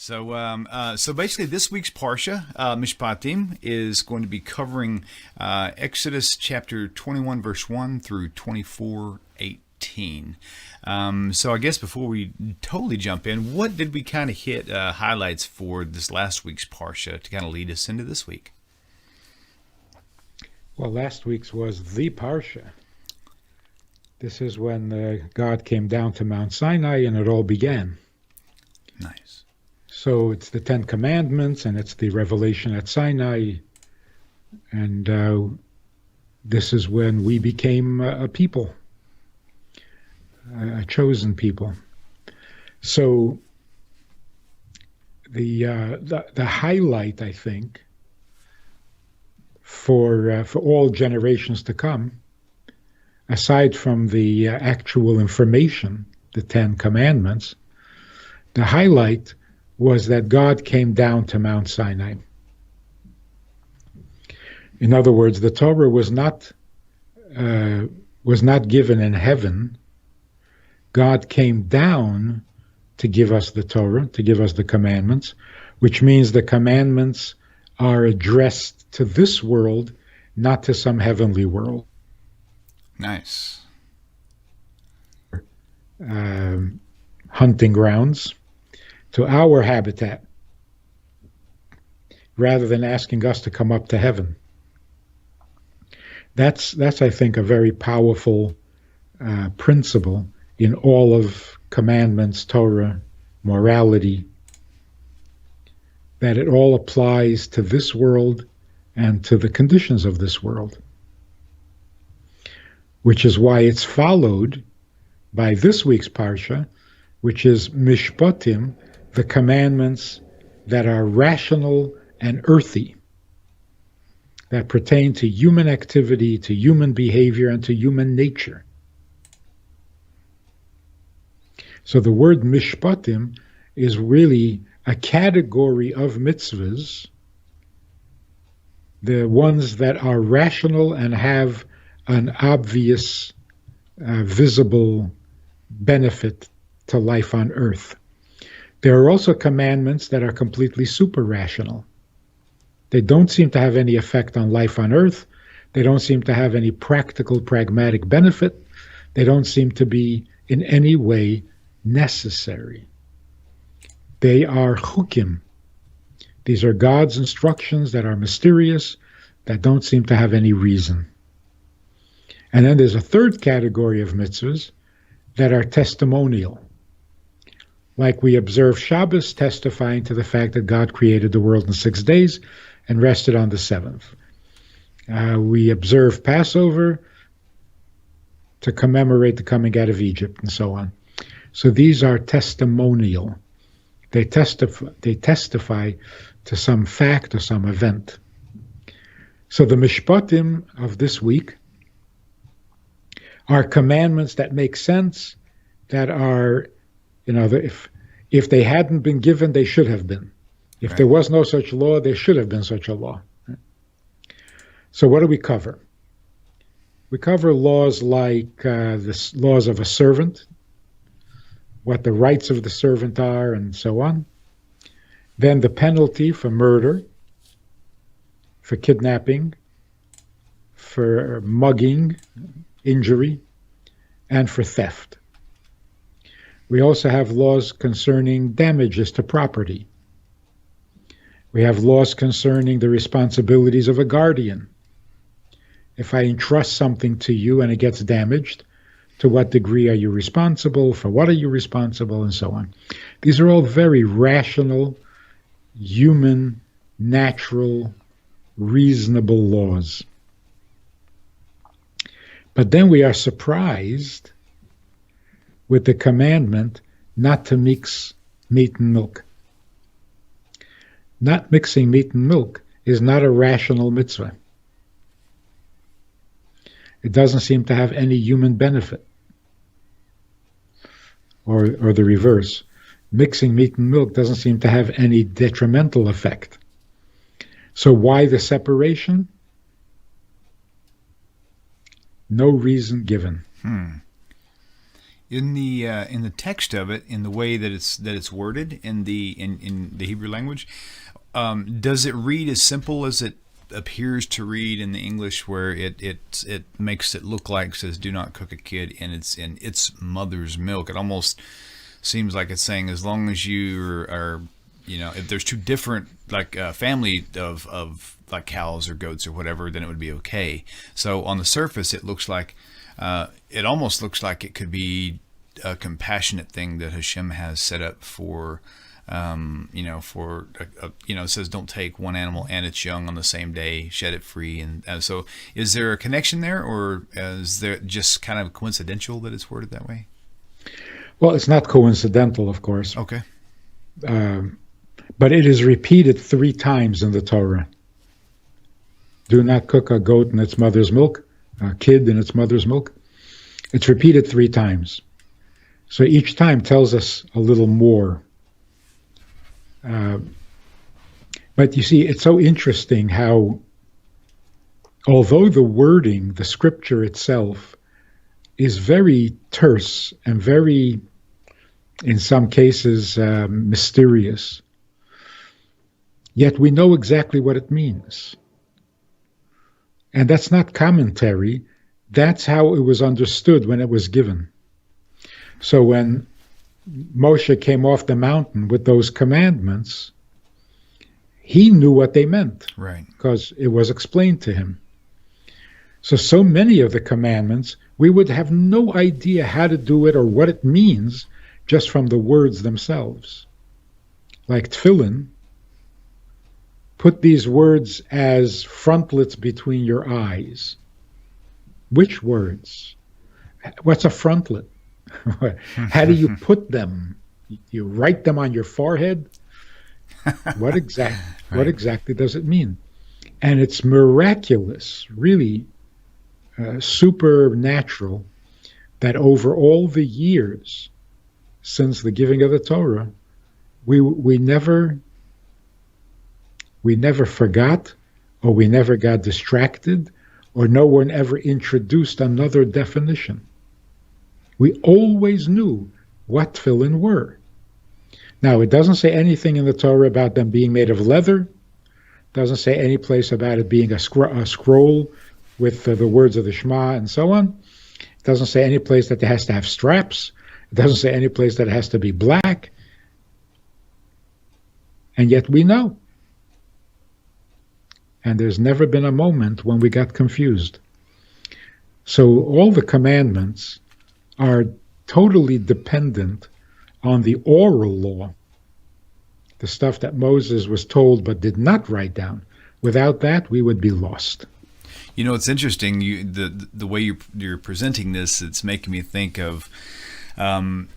So basically, this week's Parsha Mishpatim is going to be covering Exodus chapter 21, verse 1 through 24:18. So I guess before we totally jump in, what did we kind of hit highlights for this last week's Parsha to kind of lead us into this week? Well, last week's was the Parsha. This is when God came down to Mount Sinai and it all began. Nice. So it's the Ten Commandments and it's the revelation at Sinai. And this is when we became a people, a chosen people. So the highlight, I think, for all generations to come, aside from the actual information, the Ten Commandments, the highlight was that God came down to Mount Sinai. In other words, the Torah was not given in heaven. God came down to give us the Torah, to give us the commandments, which means the commandments are addressed to this world, not to some heavenly world. Nice. Hunting grounds, to our habitat, rather than asking us to come up to heaven. That's I think, a very powerful principle in all of commandments, Torah, morality, that it all applies to this world and to the conditions of this world, which is why it's followed by this week's Parsha, which is Mishpatim, the commandments that are rational and earthy, that pertain to human activity, to human behavior, and to human nature. So the word Mishpatim is really a category of mitzvahs, the ones that are rational and have an obvious, visible benefit to life on earth. There are also commandments that are completely super-rational. They don't seem to have any effect on life on earth. They don't seem to have any practical, pragmatic benefit. They don't seem to be in any way necessary. They are chukim. These are God's instructions that are mysterious, that don't seem to have any reason. And then there's a third category of mitzvahs that are testimonial. Like we observe Shabbos, testifying to the fact that God created the world in 6 days and rested on the seventh. We observe Passover to commemorate the coming out of Egypt, and so on. So these are testimonial. They testify to some fact or some event. So the Mishpatim of this week are commandments that make sense, that are, if they hadn't been given, they should have been. If Right. there was no such law, there should have been such a law. So what do we cover? We cover laws like the laws of a servant, what the rights of the servant are, and so on. Then the penalty for murder, for kidnapping, for mugging, injury, and for theft. We also have laws concerning damages to property. We have laws concerning the responsibilities of a guardian. If I entrust something to you and it gets damaged, to what degree are you responsible? For what are you responsible? And so on. These are all very rational, human, natural, reasonable laws. But then we are surprised with the commandment not to mix meat and milk. Not mixing meat and milk is not a rational mitzvah. It doesn't seem to have any human benefit. Or the reverse. Mixing meat and milk doesn't seem to have any detrimental effect. So why the separation? No reason given. in the text of it, in the way that it's worded in the Hebrew language, does it read as simple as it appears to read in the English, where it makes it look like, says, "Do not cook a kid in its mother's milk"? It almost seems like it's saying, as long as you are, if there's two different, like family of like cows or goats or whatever, then it would be okay. So on the surface, it looks like, it almost looks like it could be a compassionate thing that Hashem has set up for, it says, don't take one animal and its young on the same day, shed it free. And so is there a connection there, or is there just kind of coincidental that it's worded that way? Well, it's not coincidental, of course. Okay. But it is repeated 3 times in the Torah. Do not cook a goat in its mother's milk, a kid in its mother's milk. It's repeated 3 times. So each time tells us a little more. But you see, it's so interesting how, although the wording, the scripture itself, is very terse and very, in some cases, mysterious, yet we know exactly what it means. And that's not commentary. That's how it was understood when it was given. So when Moshe came off the mountain with those commandments, he knew what they meant. Right. Because it was explained to him. So many of the commandments, we would have no idea how to do it or what it means just from the words themselves. Like tefillin, put these words as frontlets between your eyes. Which words? What's a frontlet? How do you put them? You write them on your forehead? What exactly does it mean? And it's miraculous, really supernatural, that over all the years since the giving of the Torah, we never forgot, or we never got distracted, or no one ever introduced another definition. We always knew what tefillin were. Now, it doesn't say anything in the Torah about them being made of leather. It doesn't say any place about it being a scroll with the words of the Shema and so on. It doesn't say any place that it has to have straps. It doesn't say any place that it has to be black. And yet we know. And there's never been a moment when we got confused. So all the commandments are totally dependent on the oral law, the stuff that Moses was told but did not write down. Without that, we would be lost. You know, it's interesting, the way you're presenting this, it's making me think of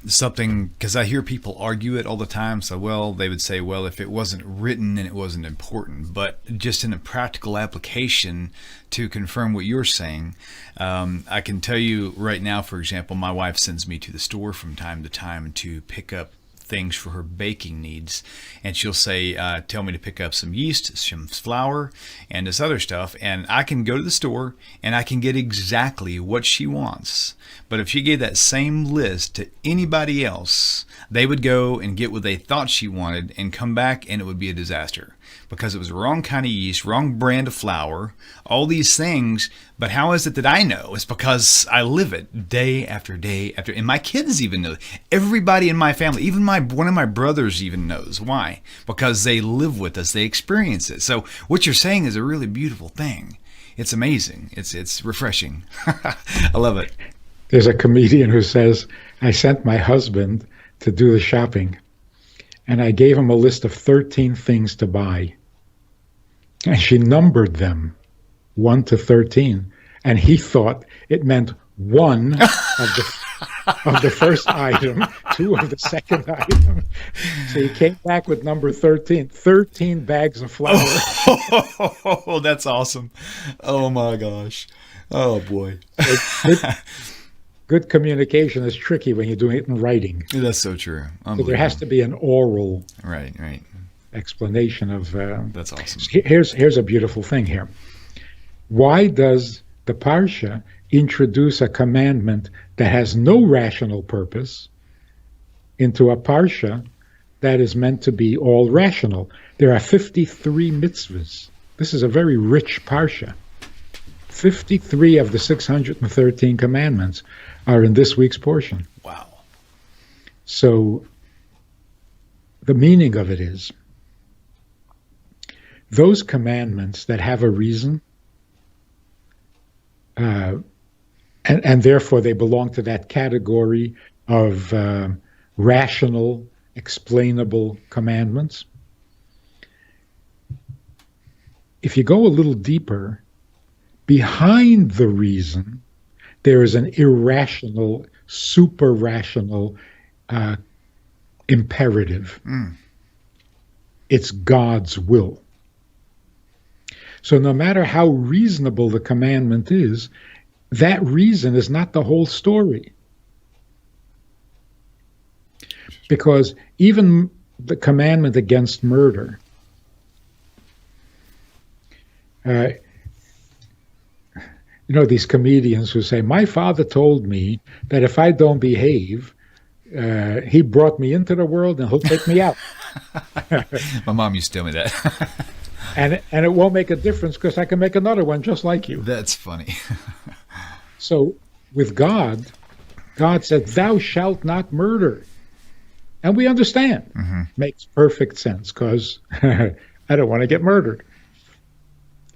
something, because I hear people argue it all the time. So, well, they would say, well, if it wasn't written, then it wasn't important. But just in a practical application to confirm what you're saying, I can tell you right now, for example, my wife sends me to the store from time to time to pick up things for her baking needs, and she'll say, tell me to pick up some yeast, some flour, and this other stuff, and I can go to the store and I can get exactly what she wants. But if she gave that same list to anybody else, they would go and get what they thought she wanted and come back, and it would be a disaster, because it was the wrong kind of yeast, wrong brand of flour, all these things. But how is it that I know? It's because I live it day after day after, and my kids even know. Everybody in my family, even one of my brothers even knows. Why? Because they live with us, they experience it. So what you're saying is a really beautiful thing. It's amazing. It's refreshing. I love it. There's a comedian who says, I sent my husband to do the shopping, and I gave him a list of 13 things to buy. And she numbered them, 1 to 13. And he thought it meant 1 of the first item, 2 of the second item. So he came back with number 13, 13 bags of flour. Oh, that's awesome. Oh, my gosh. Oh, boy. Good communication is tricky when you're doing it in writing. That's so true. So there has to be an oral right explanation of. That's awesome. Here's a beautiful thing here. Why does the Parsha introduce a commandment that has no rational purpose into a parsha that is meant to be all rational. There are 53 mitzvahs. This is a very rich parsha. 53 of the 613 commandments are in this week's portion. Wow. So the meaning of it is, those commandments that have a reason, and therefore they belong to that category of rational, explainable commandments. If you go a little deeper, behind the reason, there is an irrational, super-rational imperative. It's God's will. So no matter how reasonable the commandment is, that reason is not the whole story. Because even the commandment against murder, these comedians who say, my father told me that if I don't behave, he brought me into the world and he'll take me out. My mom used to tell me that. And it won't make a difference because I can make another one just like you. That's funny. So with God said, thou shalt not murder. And we understand. Makes perfect sense because I don't want to get murdered.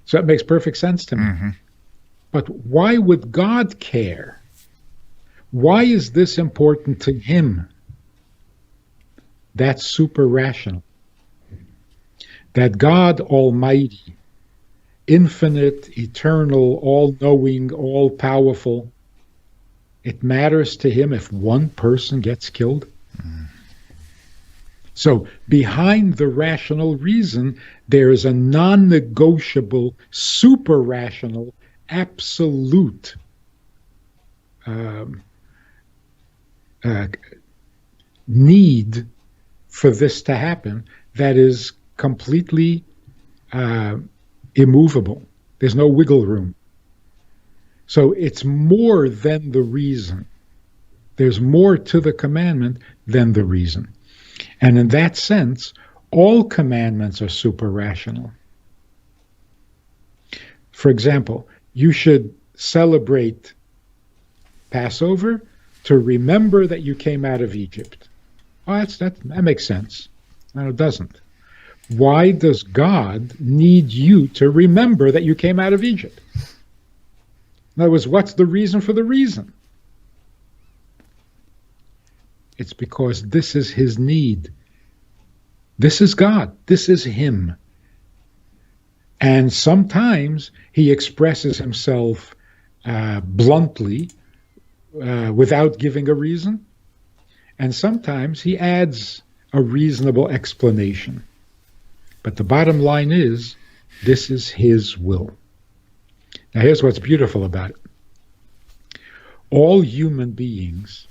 So it makes perfect sense to me. But why would God care? Why is this important to him? That's super rational. That God Almighty, infinite, eternal, all-knowing, all-powerful, it matters to him if one person gets killed? So behind the rational reason, there is a non-negotiable, super-rational, absolute need for this to happen that is completely immovable. There's no wiggle room. So it's more than the reason. There's more to the commandment than the reason. And in that sense, all commandments are super rational. For example, you should celebrate Passover to remember that you came out of Egypt. Oh, that makes sense. No, it doesn't. Why does God need you to remember that you came out of Egypt? In other words, what's the reason for the reason? It's because this is his need. This is God. This is him. And sometimes he expresses himself bluntly without giving a reason. And sometimes he adds a reasonable explanation. But the bottom line is, this is his will. Now here's what's beautiful about it. All human beings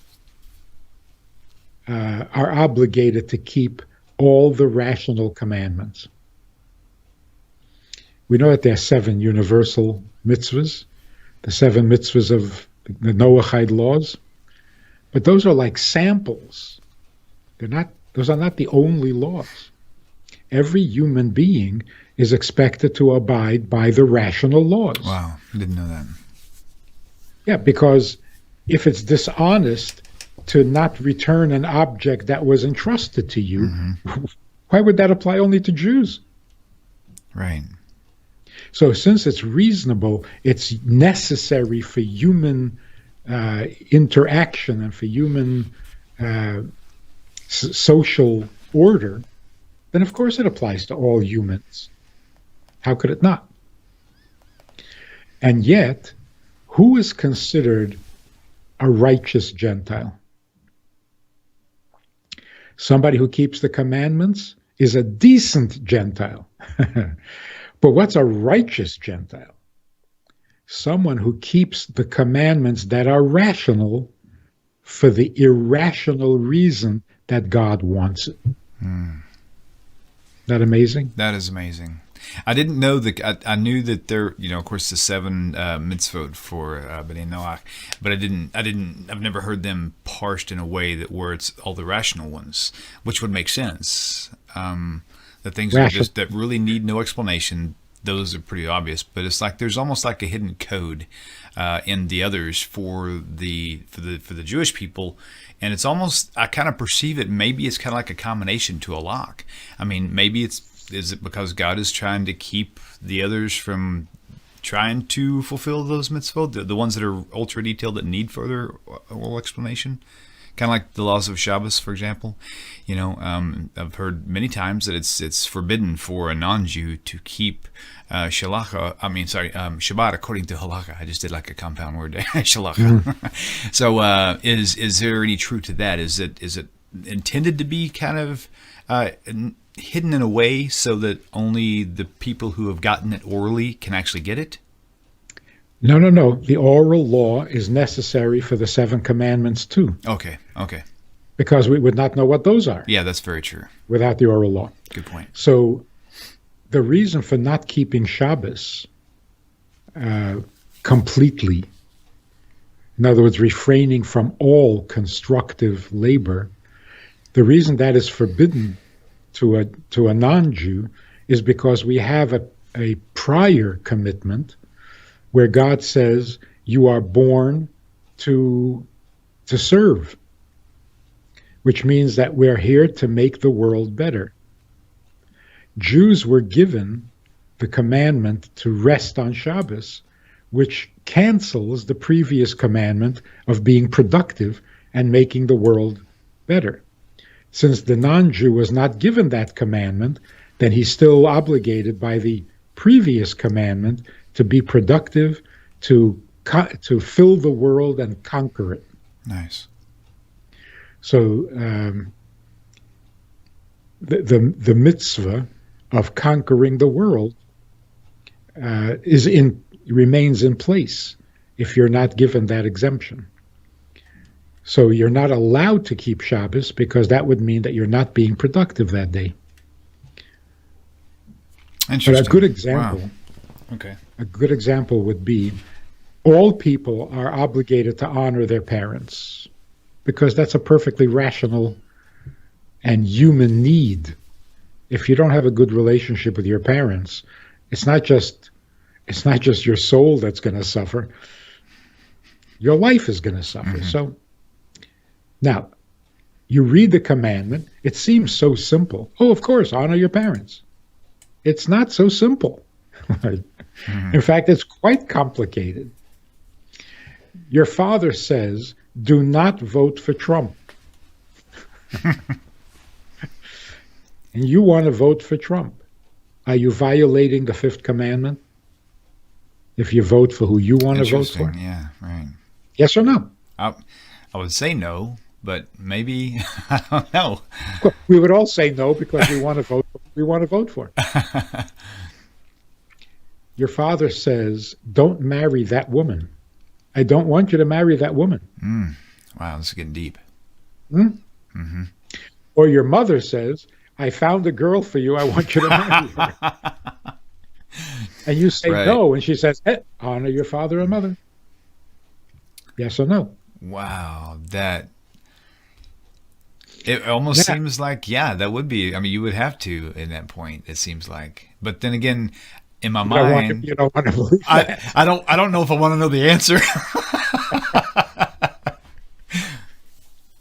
are obligated to keep all the rational commandments. We know that there are 7 universal mitzvahs, the 7 mitzvahs of the Noahide laws, but those are like samples. Those are not the only laws. Every human being is expected to abide by the rational laws. Wow, I didn't know that. Yeah, because if it's dishonest to not return an object that was entrusted to you, why would that apply only to Jews? Right. So since it's reasonable, it's necessary for human interaction and for human social order, then of course it applies to all humans. How could it not? And yet, who is considered a righteous Gentile? Somebody who keeps the commandments is a decent Gentile. But what's a righteous Gentile? Someone who keeps the commandments that are rational for the irrational reason that God wants it. That amazing? That is amazing. I didn't know that. I knew that there, of course, the seven mitzvot for Bnei Noach, but I've never heard them parsed in a way where it's all the rational ones, which would make sense. The things that really need no explanation, those are pretty obvious. But it's like there's almost like a hidden code in the others for the Jewish people. And it's almost, I kind of perceive it, maybe it's kind of like a combination to a lock. I mean, maybe is it because God is trying to keep the others from trying to fulfill those mitzvot, the ones that are ultra detailed that need further oral explanation? Kind of like the laws of Shabbos, for example. I've heard many times that it's forbidden for a non-Jew to keep Shabbat according to halakha. I just did like a compound word there, shalacha. Mm. So, is there any truth to that? Is it intended to be kind of hidden in a way so that only the people who have gotten it orally can actually get it? No. The oral law is necessary for the 7 commandments too. Okay. Because we would not know what those are. Yeah, that's very true. Without the oral law. Good point. So the reason for not keeping Shabbos completely, in other words, refraining from all constructive labor, the reason that is forbidden to a non-Jew is because we have a prior commitment where God says you are born to serve, which means that we're here to make the world better. Jews were given the commandment to rest on Shabbos, which cancels the previous commandment of being productive and making the world better. Since the non-Jew was not given that commandment, then he's still obligated by the previous commandment to be productive, to fill the world and conquer it. Nice. So the mitzvah of conquering the world remains in place if you're not given that exemption. So you're not allowed to keep Shabbos because that would mean that you're not being productive that day. Interesting. But a good example. Wow. Okay. A good example would be all people are obligated to honor their parents because that's a perfectly rational and human need. If you don't have a good relationship with your parents, it's not just your soul that's going to suffer. Your life is going to suffer. Mm-hmm. So now you read the commandment. It seems so simple. Oh, of course, honor your parents. It's not so simple. Mm-hmm. In fact, it's quite complicated. Your father says, do not vote for Trump. And you want to vote for Trump. Are you violating the 5th commandment if you vote for who you want to vote for? Yeah, right. Yes or no? I would say no, but maybe, I don't know. Well, we would all say no because we want to vote for who we want to vote for. Your father says, don't marry that woman. I don't want you to marry that woman. Wow, this is getting deep. Mm-hmm. Or your mother says, I found a girl for you. I want you to marry her. And you say no, and she says, hey, honor your father and mother. Yes or no? Wow, it almost seems like, that would be, you would have to in that point, it seems like. But then again, in my mind, you don't want to believe that. I don't know if I want to know the answer.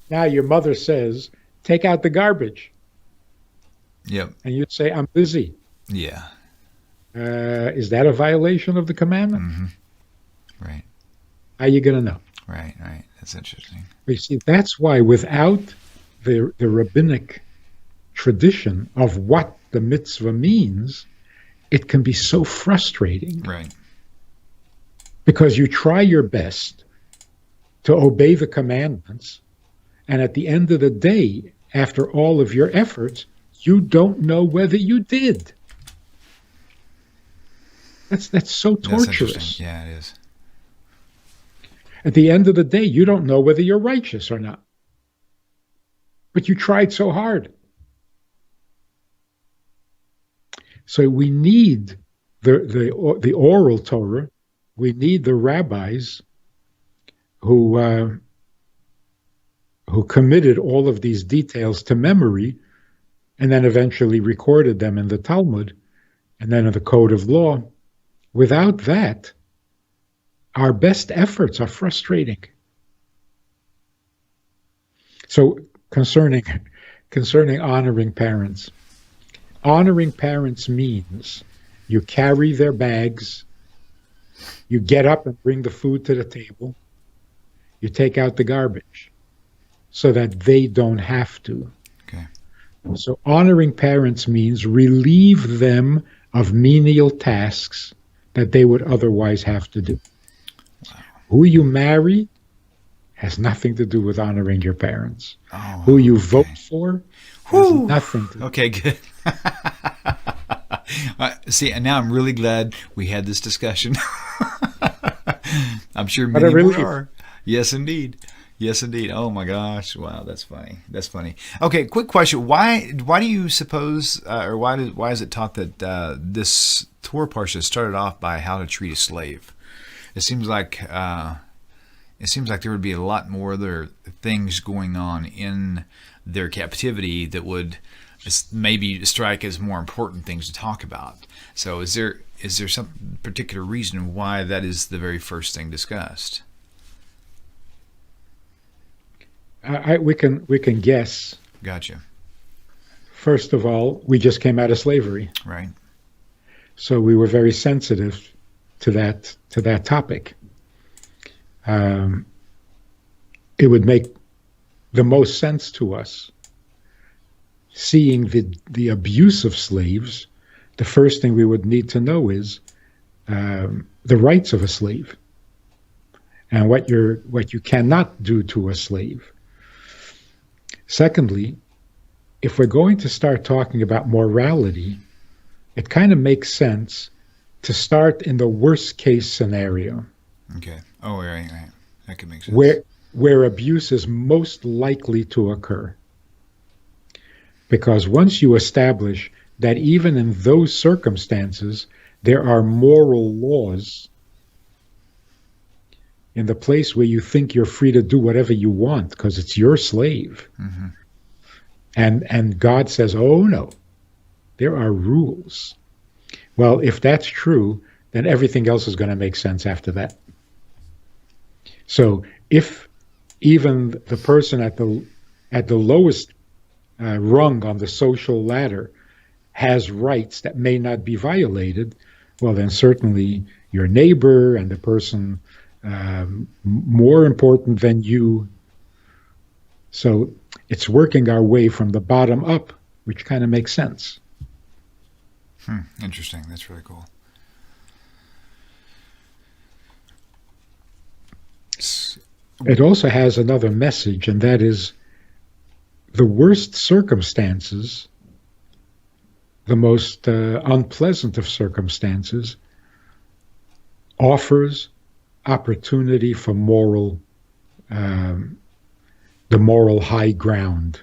Now your mother says, take out the garbage. Yep. And you'd say, I'm busy. Yeah. Is that a violation of the commandment? Mm-hmm. Right. How are you going to know? Right. That's interesting. You see, that's why without the rabbinic tradition of what the mitzvah means, it can be so frustrating. Right. Because you try your best to obey the commandments, and at the end of the day, after all of your efforts, you don't know whether you did. That's so torturous. Yeah, it is. At the end of the day, you don't know whether you're righteous or not. But you tried so hard. So we need the oral Torah. We need the rabbis who committed all of these details to memory and then eventually recorded them in the Talmud and then in the Code of Law. Without that, our best efforts are frustrating. So concerning honoring parents means you carry their bags, you get up and bring the food to the table, you take out the garbage so that they don't have to. Okay. So honoring parents means relieve them of menial tasks that they would otherwise have to do. Wow. Who you marry has nothing to do with honoring your parents. Oh, Who you okay. vote for has nothing to do. Okay, good. See, and now I'm really glad we had this discussion. I'm sure many more are. Yes, indeed. Yes, indeed. Oh my gosh! Wow, that's funny. That's funny. Okay, quick question: Why do you suppose, or why is it taught that this Torah parsha started off by how to treat a slave? It seems like there would be a lot more other things going on in their captivity that would maybe strike as more important things to talk about. So is there some particular reason why that is the very first thing discussed? We can guess. Gotcha. First of all, we just came out of slavery, Right. so we were very sensitive to that topic. It would make the most sense to us, seeing the abuse of slaves. The first thing we would need to know is the rights of a slave and what you cannot do to a slave. Secondly, if we're going to start talking about morality, it kind of makes sense to start in the worst case scenario. Okay. Oh, right. That could make sense. Where abuse is most likely to occur. Because once you establish that even in those circumstances, there are moral laws, in the place where you think you're free to do whatever you want because it's your slave. Mm-hmm. And God says, oh no, there are rules. Well, if that's true, then everything else is going to make sense after that. So if even the person at the lowest rung on the social ladder has rights that may not be violated, well, then certainly your neighbor and the person more important than you. So it's working our way from the bottom up, which kind of makes sense. Interesting. That's really cool. It also has another message, and that is the worst circumstances, the most unpleasant of circumstances, offers opportunity for the moral high ground.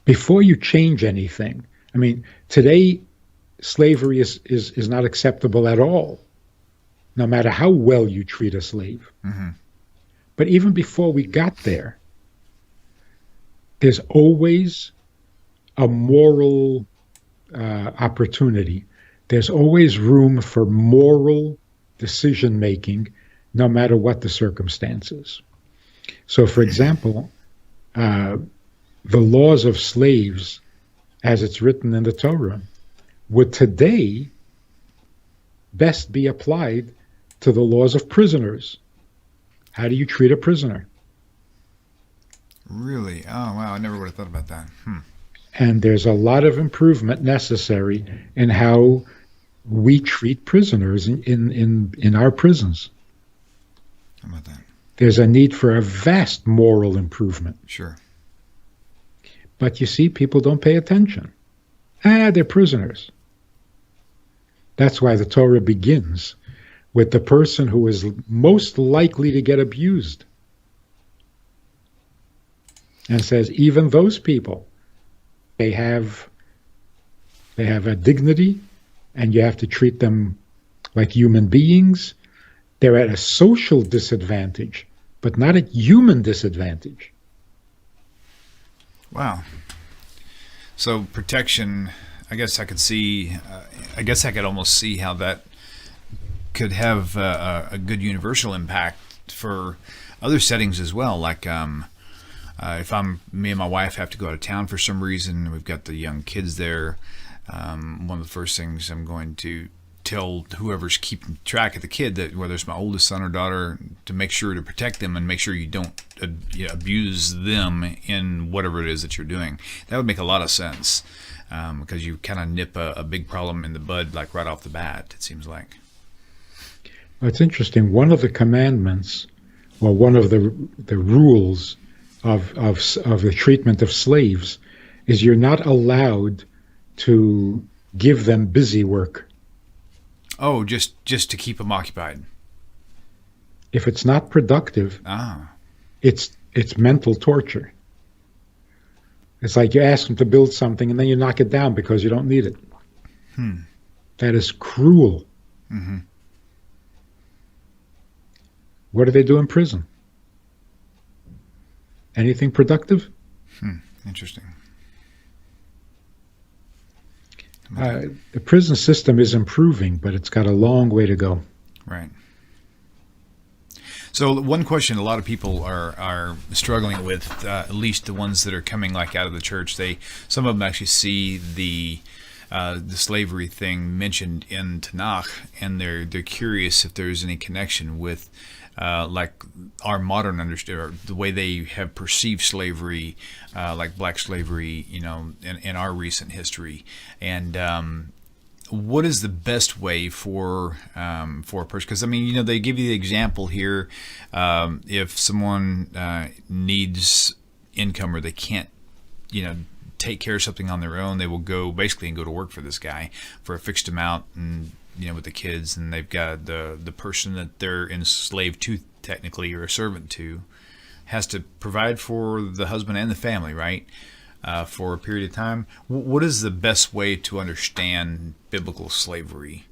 Before you change anything, I mean, today slavery is not acceptable at all, no matter how well you treat a slave. Mm-hmm. But even before we got there, there's always a moral opportunity. There's always room for moral decision making, no matter what the circumstances. So, for example, the laws of slaves, as it's written in the Torah, would today best be applied to the laws of prisoners. How do you treat a prisoner? Really? Oh, wow. I never would have thought about that. And there's a lot of improvement necessary in how we treat prisoners in our prisons. How about that? There's a need for a vast moral improvement. Sure. But you see, people don't pay attention. They're prisoners. That's why the Torah begins with the person who is most likely to get abused. And says, even those people, they have They have a dignity, and you have to treat them like human beings. They're at a social disadvantage, but not a human disadvantage. Wow. So protection, I guess I could see, I guess I could almost see how that could have a good universal impact for other settings as well. Like if me and my wife have to go out of town for some reason, we've got the young kids there. One of the first things I'm going to tell whoever's keeping track of the kid, that whether it's my oldest son or daughter, to make sure to protect them and make sure you don't abuse them in whatever it is that you're doing. That would make a lot of sense, because you kind of nip a big problem in the bud, like right off the bat, it seems like. Well, it's interesting. One of the commandments, or one of the rules of the treatment of slaves, is you're not allowed to give them busy work. Oh, just to keep them occupied. If it's not productive, it's mental torture. It's like you ask them to build something and then you knock it down because you don't need it. That is cruel. Mm-hmm. What do they do in prison? Anything productive? Interesting. The prison system is improving, but it's got a long way to go. Right. So one question a lot of people are struggling with, at least the ones that are coming like out of the church, some of them actually see the slavery thing mentioned in Tanakh, and they're curious if there's any connection with like our modern understanding, or the way they have perceived slavery, like black slavery, in our recent history. And what is the best way for a person? Because they give you the example here. If someone needs income, or they can't, take care of something on their own, they will go to work for this guy for a fixed amount, and with the kids, and they've got the person that they're enslaved to, technically, or a servant to, has to provide for the husband and the family, right? For a period of time. What is the best way to understand biblical slavery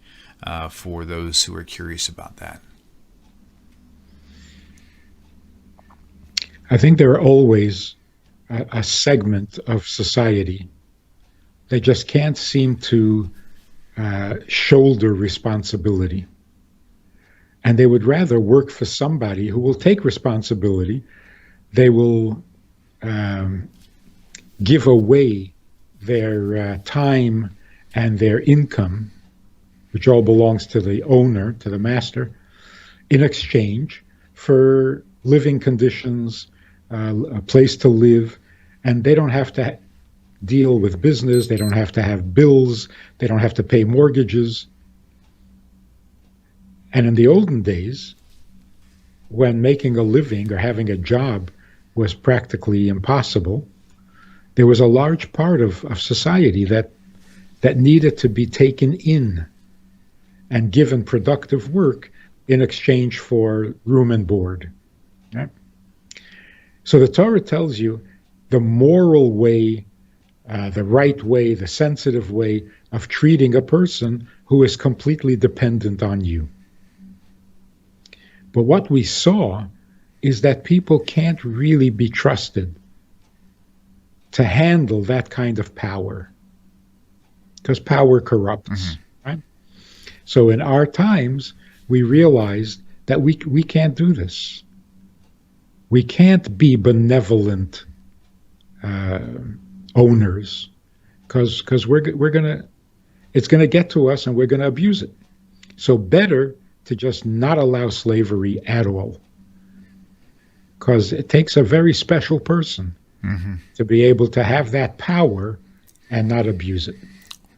for those who are curious about that? I think there are always a segment of society that just can't seem to shoulder responsibility. And they would rather work for somebody who will take responsibility. They will give away their time and their income, which all belongs to the owner, to the master, in exchange for living conditions, a place to live, and they don't have to deal with business, they don't have to have bills, they don't have to pay mortgages. And in the olden days, when making a living or having a job was practically impossible, there was a large part of society that needed to be taken in and given productive work in exchange for room and board. Right? So the Torah tells you the moral way, the right way, the sensitive way of treating a person who is completely dependent on you. But what we saw is that people can't really be trusted to handle that kind of power, because power corrupts. Right? So in our times, we realized that we can't do this. We can't be benevolent owners, because it's gonna get to us and we're gonna abuse it. So better to just not allow slavery at all, because it takes a very special person to be able to have that power and not abuse it.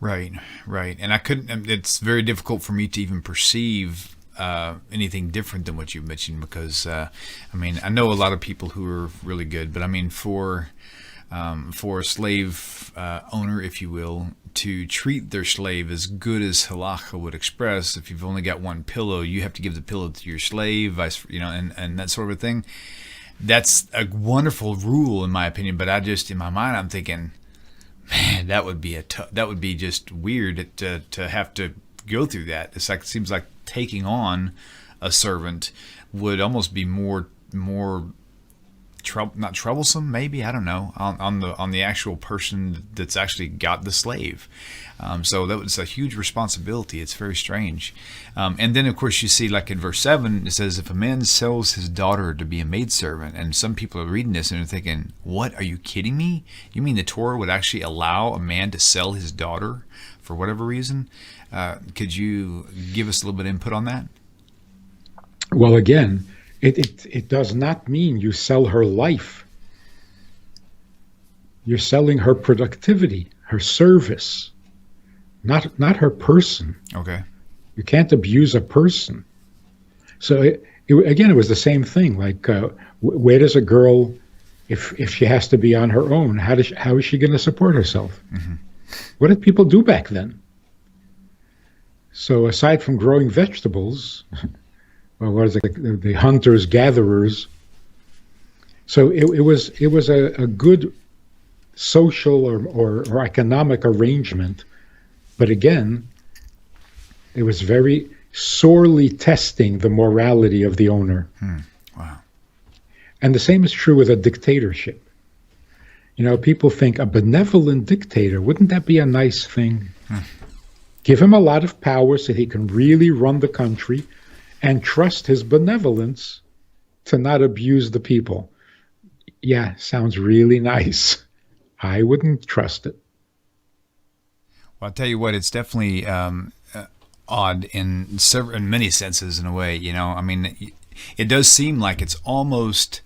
Right. And it's very difficult for me to even perceive anything different than what you mentioned, because I know a lot of people who are really good, but for a slave owner, if you will, to treat their slave as good as halacha would express, if you've only got one pillow, you have to give the pillow to your slave, and that sort of thing. That's a wonderful rule, in my opinion, but in my mind, I'm thinking, Man, that would be that would be just weird to have to go through that. It's like, it seems like taking on a servant would almost be more not troublesome, maybe, I don't know, on the actual person that's actually got the slave. So that was a huge responsibility. It's very strange. And then of course you see, like in verse 7, it says, if a man sells his daughter to be a maidservant, and some people are reading this and they're thinking, what, are you kidding me? You mean the Torah would actually allow a man to sell his daughter for whatever reason? Could you give us a little bit of input on that? Well, again, it does not mean you sell her life. You're selling her productivity, her service, not her person. Okay. You can't abuse a person. So again, it was the same thing. Like, where does a girl, if she has to be on her own, how is she going to support herself? Mm-hmm. What did people do back then? So aside from growing vegetables, well, what is it? The hunters gatherers. So it was a good social or economic arrangement, but again, it was very sorely testing the morality of the owner. Wow. And the same is true with a dictatorship. You know, people think a benevolent dictator, wouldn't that be a nice thing? Give him a lot of power so he can really run the country, and trust his benevolence to not abuse the people. Yeah, sounds really nice. I wouldn't trust it. Well, I'll tell you what, it's definitely odd in many senses, in a way. You know, I mean, it does seem like it's almost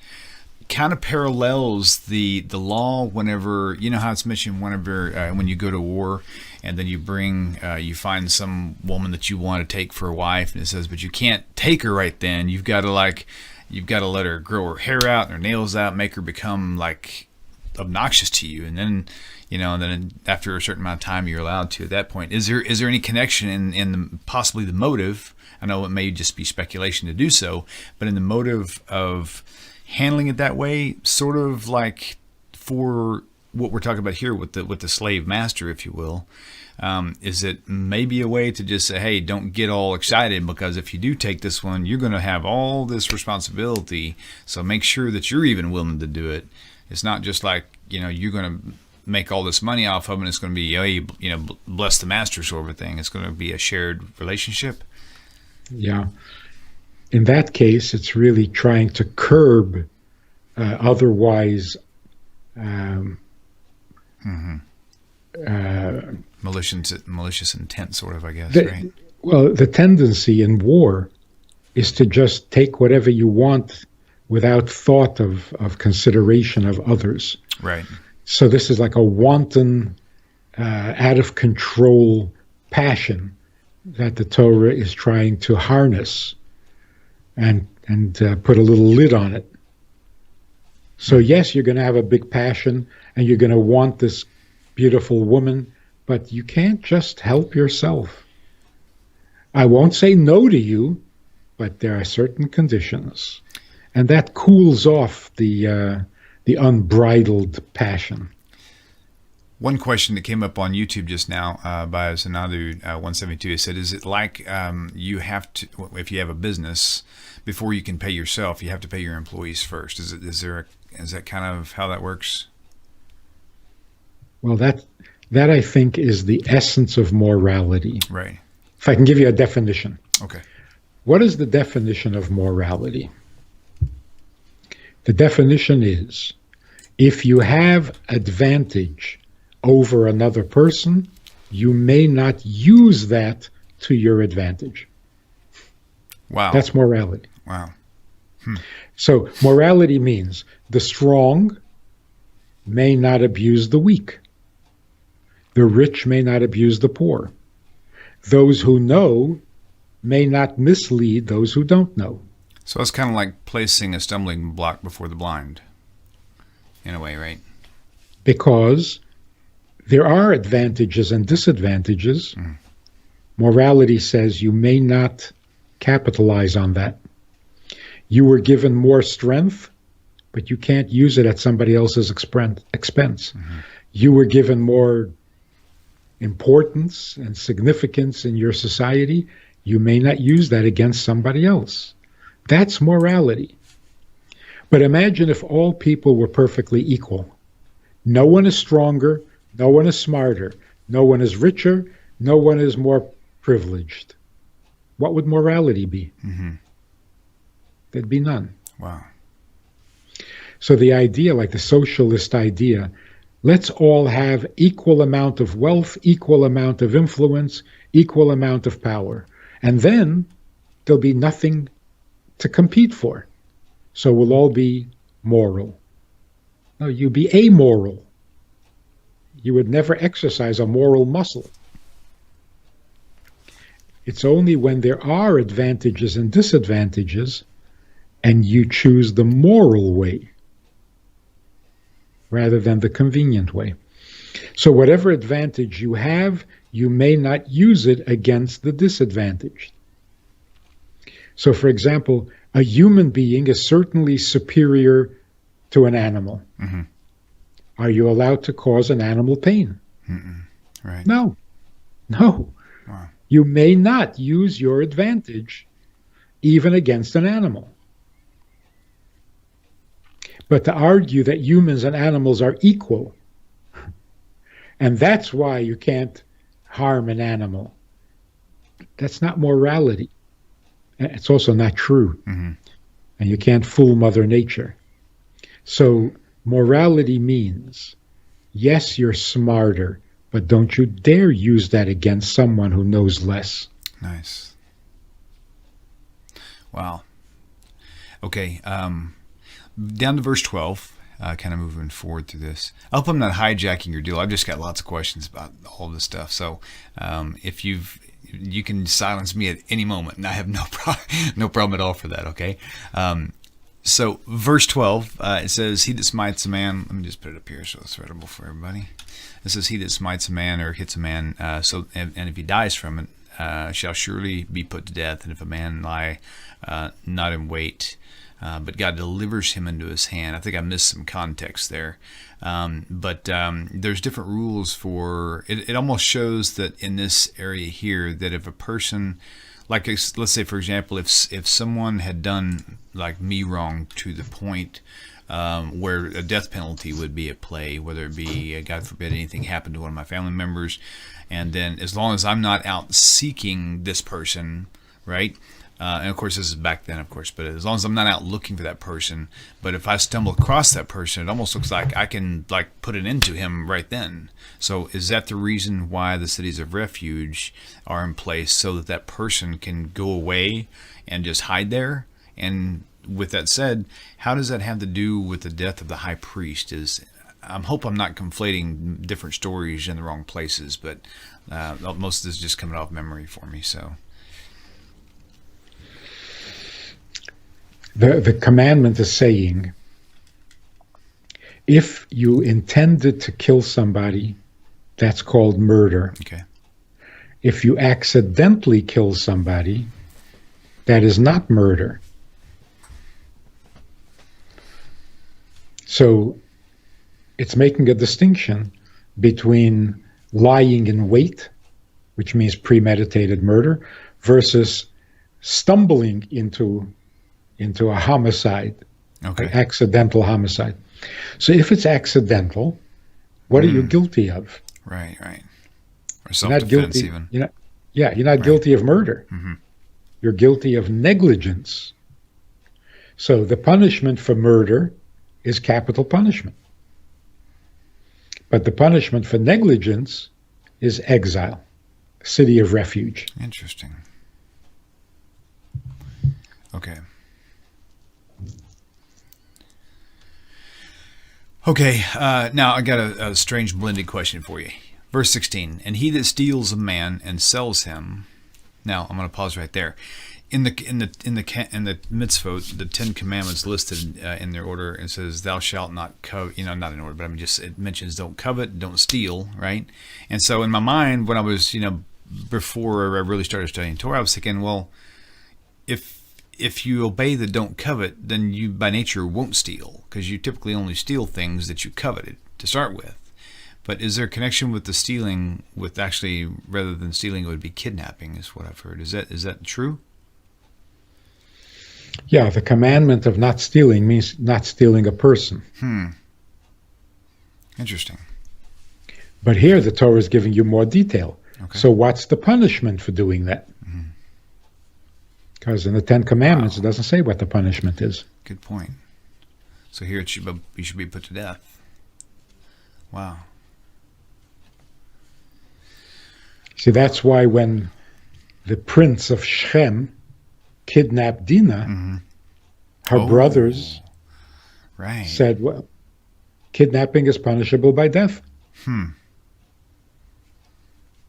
kind of parallels the law whenever, you know how it's mentioned whenever when you go to war and then you find some woman that you want to take for a wife, and it says, but you can't take her right then. You've got to let her grow her hair out and her nails out, make her become like obnoxious to you, and then, you know, and then after a certain amount of time you're allowed to. At that point, is there any connection in possibly the motive? I know it may just be speculation to do so, but in the motive of handling it that way, sort of like for what we're talking about here with the slave master, if you will, is it maybe a way to just say, hey, don't get all excited, because if you do take this one, you're going to have all this responsibility, so make sure that you're even willing to do it. It's not just like, you know, you're going to make all this money off of it, and it's going to be, you know, bless the master sort of thing. It's going to be a shared relationship. Yeah. In that case, it's really trying to curb otherwise malicious intent, sort of, I guess, right? Well, the tendency in war is to just take whatever you want without thought of consideration of others. Right. So this is like a wanton, out of control passion that the Torah is trying to harness and put a little lid on it. So yes, you're going to have a big passion and you're going to want this beautiful woman, but you can't just help yourself. I won't say no to you, but there are certain conditions, and that cools off the unbridled passion. One question that came up on YouTube just now by Zanadu 172, it said, is it like you have to, if you have a business, before you can pay yourself, you have to pay your employees first? Is that kind of how that works? Well, that I think is the essence of morality. Right. If I can give you a definition. Okay. What is the definition of morality? The definition is, if you have advantage over another person, you may not use that to your advantage. Wow. That's morality. Wow. So morality means the strong may not abuse the weak. The rich may not abuse the poor. Those who know may not mislead those who don't know. So it's kind of like placing a stumbling block before the blind, in a way, right? Because there are advantages and disadvantages. Morality says you may not capitalize on that. You were given more strength, but you can't use it at somebody else's expense. you were given more importance and significance in your society, you may not use that against somebody else. That's morality. But imagine if all people were perfectly equal. No one is stronger, no one is smarter, no one is richer, no one is more privileged. What would morality be? Mm-hmm. There'd be none. Wow. So the idea, like the socialist idea, let's all have equal amount of wealth, equal amount of influence, equal amount of power. And then there'll be nothing to compete for. So we'll all be moral. No, you'd be amoral. You would never exercise a moral muscle. It's only when there are advantages and disadvantages and you choose the moral way rather than the convenient way. So whatever advantage you have, you may not use it against the disadvantage. So for example, a human being is certainly superior to an animal. Mm-hmm. Are you allowed to cause an animal pain? Mm-mm. Right. No. No. Wow. You may not use your advantage even against an animal. But to argue that humans and animals are equal, and that's why you can't harm an animal, that's not morality. It's also not true. Mm-hmm. And you can't fool Mother Nature. So morality means, yes, you're smarter, but don't you dare use that against someone who knows less. Nice. Wow. Okay. Down to verse 12, kind of moving forward through this. I hope I'm not hijacking your deal. I've just got lots of questions about all this stuff. So if you can silence me at any moment, and I have no problem at all for that, okay? So verse 12, it says, he that smites a man, let me just put it up here so it's readable for everybody. It says, he that smites a man or hits a man, and if he dies from it, shall surely be put to death. And if a man lie not in wait, but God delivers him into his hand. I think I missed some context there. But there's different rules for it. It almost shows that in this area here, that if a person, like let's say for example, if someone had done like me wrong to the point where a death penalty would be at play, whether it be, God forbid, anything happened to one of my family members, and then as long as I'm not out seeking this person, right? And of course, this is back then, of course, but as long as I'm not out looking for that person, but if I stumble across that person, it almost looks like I can like put an end to him right then. So is that the reason why the cities of refuge are in place, so that that person can go away and just hide there? And with that said, how does that have to do with the death of the high priest? I hope I'm not conflating different stories in the wrong places, but most of this is just coming off memory for me, so... The commandment is saying, if you intended to kill somebody, that's called murder. Okay. If you accidentally kill somebody, that is not murder. So it's making a distinction between lying in wait, which means premeditated murder, versus stumbling into a homicide, Okay. an accidental homicide. So if it's accidental, what are you guilty of? Right. Or You're not self-defense guilty. even. You're not guilty of murder. Mm-hmm. You're guilty of negligence. So the punishment for murder is capital punishment. But the punishment for negligence is exile, city of refuge. Interesting. Okay. Okay, now I got a strange blended question for you. Verse 16, and he that steals a man and sells him. Now I'm going to pause right there. In the mitzvot, the 10 Commandments listed in their order, it says, "Thou shalt not covet." Not in order, but it mentions don't covet, don't steal, right? And so in my mind, when I was, before I really started studying Torah, I was thinking, well, if you obey the don't covet, then you by nature won't steal, because you typically only steal things that you coveted to start with. But is there a connection with the stealing? With actually, rather than stealing, it would be kidnapping, is what I've heard. Is that true? Yeah, the commandment of not stealing means not stealing a person. Interesting. But here the Torah is giving you more detail. Okay. So what's the punishment for doing that? Because in the Ten Commandments, It doesn't say what the punishment is. Good point. So here you should be put to death. Wow. See, that's why when the prince of Shechem kidnapped Dinah, her brothers said, well, kidnapping is punishable by death.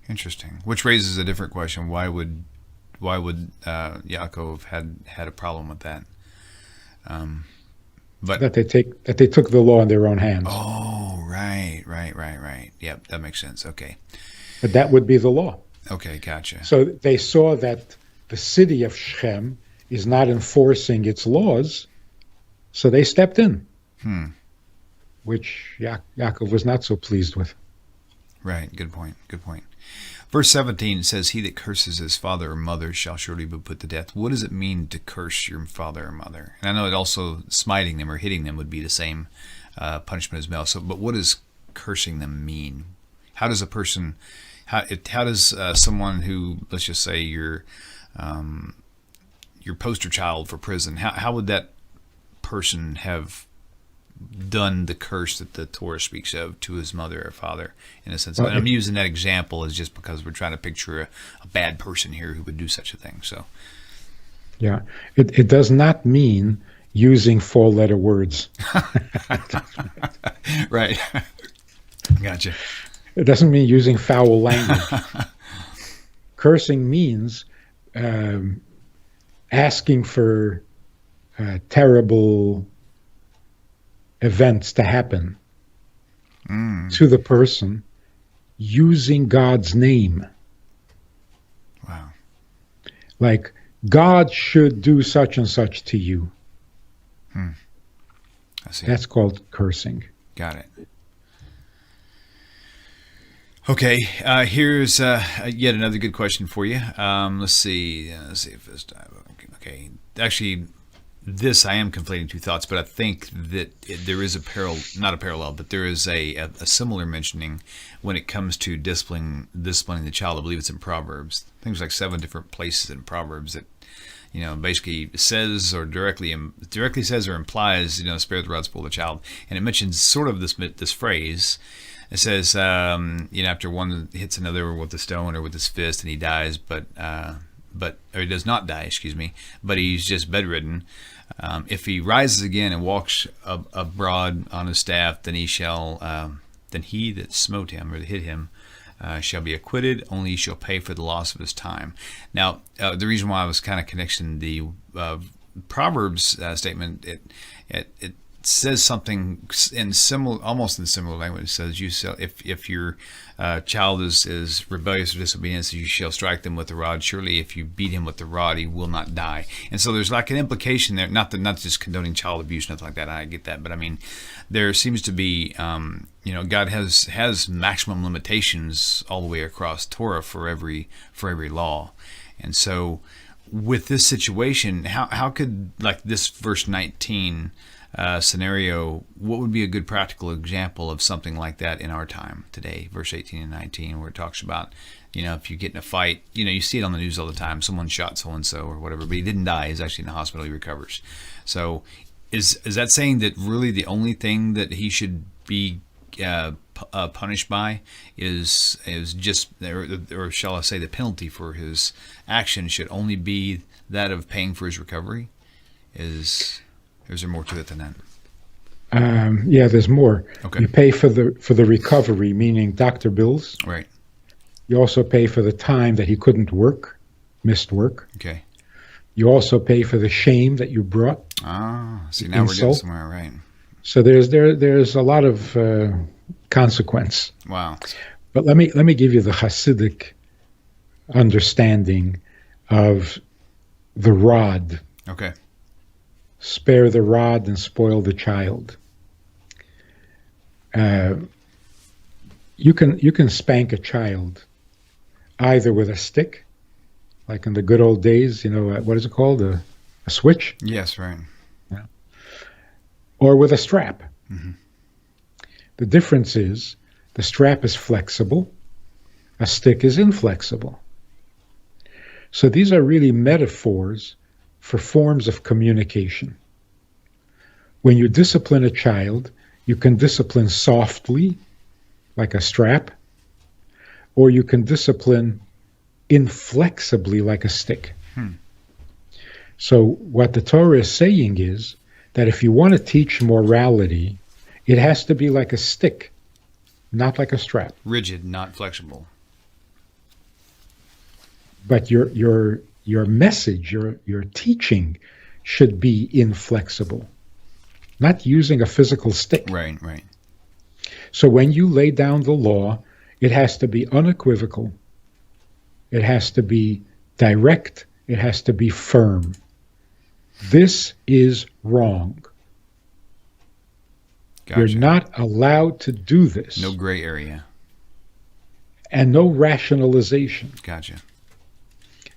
Interesting. Which raises a different question. Why would Yaakov had a problem with that? But that they took the law in their own hands. Oh, right. Yep, that makes sense. Okay. But that would be the law. Okay, gotcha. So they saw that the city of Shechem is not enforcing its laws, so they stepped in, which Yaakov was not so pleased with. Right, good point. Verse 17 says, "He that curses his father or mother shall surely be put to death." What does it mean to curse your father or mother? And I know it also smiting them or hitting them would be the same punishment as well. So, but what does cursing them mean? How does a person, how does someone who, let's just say, your poster child for prison, how would that person have done the curse that the Torah speaks of to his mother or father, in a sense? And I'm using that example as just because we're trying to picture a bad person here who would do such a thing. So, yeah, it does not mean using four-letter words. Right. Gotcha. It doesn't mean using foul language. Cursing means asking for terrible events to happen to the person using God's name. Wow. Like, God should do such and such to you. I see. That's called cursing. Got it. Okay, here's yet another good question for you. Let's see if this time. Okay, actually, this I am conflating two thoughts, but I think that there is not a parallel, but there is a similar mentioning when it comes to disciplining the child. I believe it's in Proverbs. I think there's like 7 different places in Proverbs that, basically says or directly says or implies, spare the rod, spoil the child, and it mentions sort of this phrase. It says, after one hits another with a stone or with his fist, and he dies, or he does not die, but he's just bedridden. If he rises again and walks abroad on his staff, then then he that smote him or that hit him shall be acquitted. Only he shall pay for the loss of his time. Now, the reason why I was kind of connecting the Proverbs statement, it says something almost in similar language. It says, if your child is rebellious or disobedient, you shall strike them with the rod. Surely if you beat him with the rod, he will not die. And so there's like an implication there, not just condoning child abuse, nothing like that. I get that. But I mean, there seems to be, God has maximum limitations all the way across Torah for every law. And so with this situation, how could, like this verse 19 scenario, what would be a good practical example of something like that in our time today, verse 18 and 19, where it talks about, if you get in a fight, you see it on the news all the time, someone shot so-and-so or whatever, but he didn't die, he's actually in the hospital, he recovers. So is that saying that really the only thing that he should be punished by is just, or shall I say, the penalty for his action should only be that of paying for his recovery? Is there more to it than that? Yeah, there's more. Okay. You pay for the recovery, meaning doctor bills. Right. You also pay for the time that he couldn't work, missed work. Okay. You also pay for the shame that you brought. See, now we're getting somewhere, right? So there's a lot of consequence. Wow. But let me give you the Hasidic understanding of the rod. Okay. Spare the rod and spoil the child. you can spank a child either with a stick, like in the good old days, what is it called? A switch? Yes, right. Yeah. Or with a strap. Hmm. The difference is the strap is flexible, a stick is inflexible. So these are really metaphors for forms of communication. When you discipline a child, you can discipline softly, like a strap, or you can discipline inflexibly, like a stick. So what the Torah is saying is that if you want to teach morality, it has to be like a stick, not like a strap. Rigid, not flexible. But your message, your teaching should be inflexible, not using a physical stick. Right. So when you lay down the law, it has to be unequivocal. It has to be direct. It has to be firm. This is wrong. Gotcha. You're not allowed to do this. No gray area. And no rationalization. Gotcha.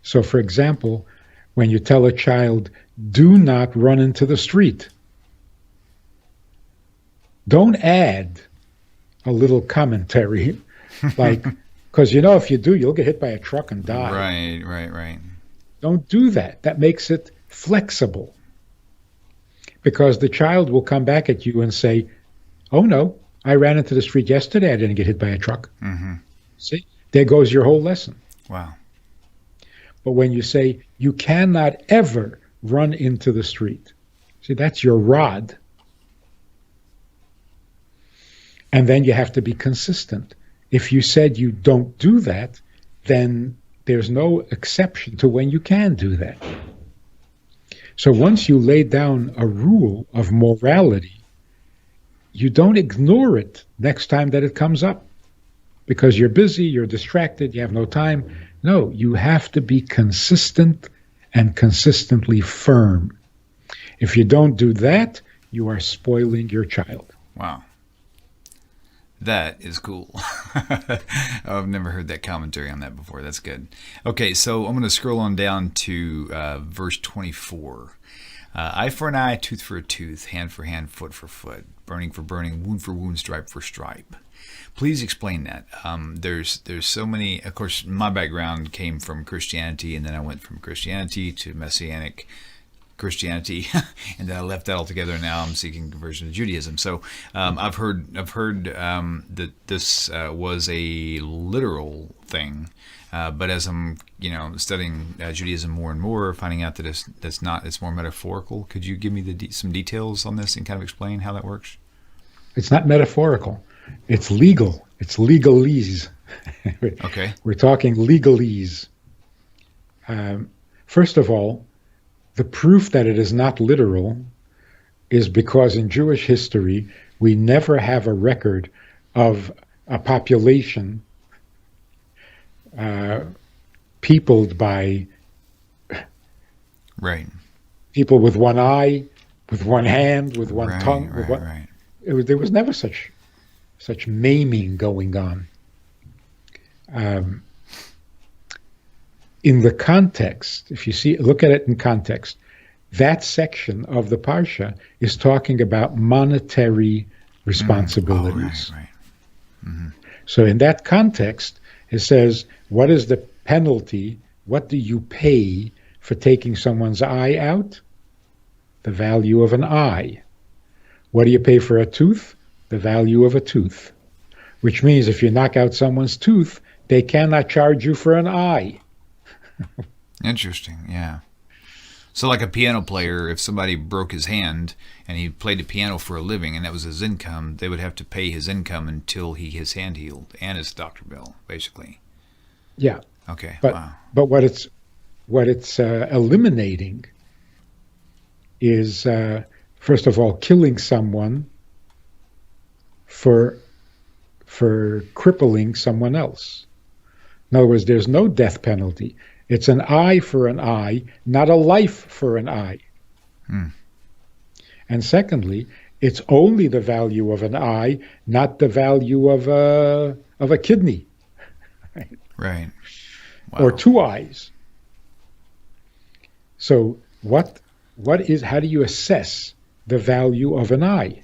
So, for example, when you tell a child, do not run into the street, don't add a little commentary like, because if you do, you'll get hit by a truck and die. Right. Don't do that. That makes it flexible. Because the child will come back at you and say, oh no, I ran into the street yesterday, I didn't get hit by a truck. Mm-hmm. See, there goes your whole lesson. Wow. But when you say, you cannot ever run into the street, see, that's your rod. And then you have to be consistent. If you said you don't do that, then there's no exception to when you can do that. So once you lay down a rule of morality, you don't ignore it next time that it comes up because you're busy, you're distracted, you have no time. No, you have to be consistent and consistently firm. If you don't do that, you are spoiling your child. Wow. That is cool. I've never heard that commentary on that before. That's good. Okay, so I'm going to scroll on down to verse 24. Eye for an eye, tooth for a tooth, hand for hand, foot for foot, burning for burning, wound for wound, stripe for stripe. Please explain that. There's so many. Of course, my background came from Christianity, and then I went from Christianity to Messianic Christianity, and then I left that altogether. Now I'm seeking conversion to Judaism. So I've heard that this was a literal thing, but as I'm studying Judaism more and more, finding out that it's not. It's more metaphorical. Could you give me some details on this and kind of explain how that works? It's not metaphorical. It's legal. It's legalese. Okay. We're talking legalese. First of all, the proof that it is not literal is because in Jewish history, we never have a record of a population peopled by people with one eye, with one hand, with one tongue. There was never such maiming going on. In the context, if you look at it in context, that section of the Parsha is talking about monetary responsibilities. Mm-hmm. So in that context, it says, what is the penalty? What do you pay for taking someone's eye out? The value of an eye. What do you pay for a tooth? The value of a tooth. Which means if you knock out someone's tooth, they cannot charge you for an eye. Interesting, yeah. So like a piano player, if somebody broke his hand and he played the piano for a living and that was his income, they would have to pay his income until his hand healed and his doctor bill, basically. Yeah. Okay. But wow. But what it's eliminating is first of all killing someone for crippling someone else. In other words, there's no death penalty. It's an eye for an eye, not a life for an eye. And secondly, it's only the value of an eye, not the value of a of a kidney, right? Right. Wow. Or 2 eyes. So how do you assess the value of an eye?